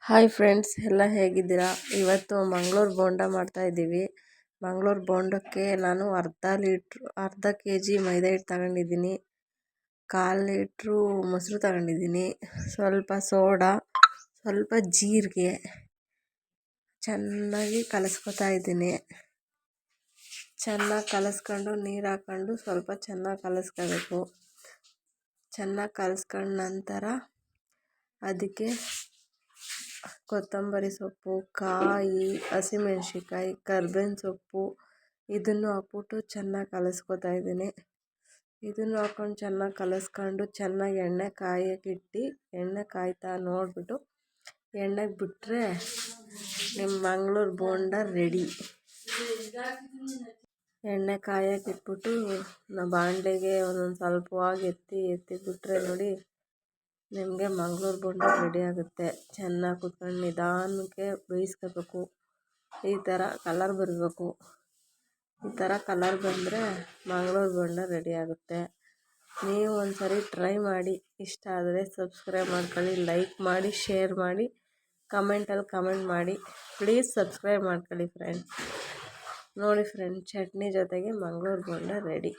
Hi friends, ಎಲ್ಲ ಹೇಗಿದ್ದೀರಾ? ಇವತ್ತು ಮಂಗಳೂರು ಬೋಂಡ ಮಾಡ್ತಾಯಿದ್ದೀವಿ. ಮಂಗಳೂರು ಬೋಂಡಕ್ಕೆ ನಾನು ಅರ್ಧ ಕೆ ಜಿ ಮೈದಾ ಹಿಟ್ಟು ತಗೊಂಡಿದ್ದೀನಿ, 1/4 ಲೀಟ್ರು ಮೊಸರು ತಗೊಂಡಿದ್ದೀನಿ, ಸ್ವಲ್ಪ ಸೋಡಾ, ಸ್ವಲ್ಪ ಜೀರಿಗೆ ಚೆನ್ನಾಗಿ ಕಲಿಸ್ಕೊತಾ ಇದ್ದೀನಿ. ಚೆನ್ನಾಗಿ ಕಲಿಸ್ಕೊಂಡು ನೀರು ಹಾಕ್ಕೊಂಡು ಸ್ವಲ್ಪ ಚೆನ್ನಾಗಿ ಕಲಿಸ್ಕೋಬೇಕು. ಚೆನ್ನಾಗಿ ಕಲಿಸ್ಕೊಂಡ ನಂತರ ಅದಕ್ಕೆ ಕೊತ್ತಂಬರಿ ಸೊಪ್ಪು, ಕಾಯಿ, ಹಸಿಮೆಣ್ಸಿಕಾಯಿ, ಕರ್ಬೇವಿನ ಸೊಪ್ಪು ಇದನ್ನು ಹಾಕ್ಬಿಟ್ಟು ಚೆನ್ನಾಗಿ ಕಲಿಸ್ಕೊತಾ ಇದ್ದೀನಿ. ಇದನ್ನು ಹಾಕ್ಕೊಂಡು ಚೆನ್ನಾಗಿ ಕಲಿಸ್ಕೊಂಡು ಚೆನ್ನಾಗಿ ಎಣ್ಣೆ ಕಾಯೋಕ್ಕಿಟ್ಟು, ಎಣ್ಣೆ ಕಾಯ್ತಾ ನೋಡಿಬಿಟ್ಟು ಎಣ್ಣೆಗೆ ಬಿಟ್ಟರೆ ನಿಮ್ಮ ಮಂಗಳೂರು ಬೋಂಡ ರೆಡಿ. ಎಣ್ಣೆ ಕಾಯೋಕ್ಕಿಟ್ಬಿಟ್ಟು ಬಾಣಲೆಗೆ ಒಂದೊಂದು ಸ್ವಲ್ಪವಾಗಿ ಎತ್ತಿ ಬಿಟ್ಟರೆ ನೋಡಿ, ನಿಮಗೆ ಮಂಗಳೂರು ಬೋಂಡ ರೆಡಿ ಆಗುತ್ತೆ. ಚೆನ್ನಾಗಿ ಕುತ್ಕೊಂಡು ನಿಧಾನಕ್ಕೆ ಬೇಯಿಸ್ಕೋಬೇಕು. ಈ ಥರ ಕಲರ್ ಬರಬೇಕು. ಈ ಥರ ಕಲರ್ ಬಂದರೆ ಮಂಗಳೂರು ಬೋಂಡ ರೆಡಿ ಆಗುತ್ತೆ. ನೀವು ಒಂದ್ಸರಿ ಟ್ರೈ ಮಾಡಿ. ಇಷ್ಟ ಆದರೆ ಸಬ್ಸ್ಕ್ರೈಬ್ ಮಾಡ್ಕೊಳ್ಳಿ, ಲೈಕ್ ಮಾಡಿ, ಶೇರ್ ಮಾಡಿ, ಕಮೆಂಟಲ್ಲಿ ಕಮೆಂಟ್ ಮಾಡಿ. ಪ್ಲೀಸ್ ಸಬ್ಸ್ಕ್ರೈಬ್ ಮಾಡ್ಕೊಳ್ಳಿ ಫ್ರೆಂಡ್ಸ್. ನೋಡಿ ಫ್ರೆಂಡ್, ಚಟ್ನಿ ಜೊತೆಗೆ ಮಂಗಳೂರು ಬೋಂಡ ರೆಡಿ.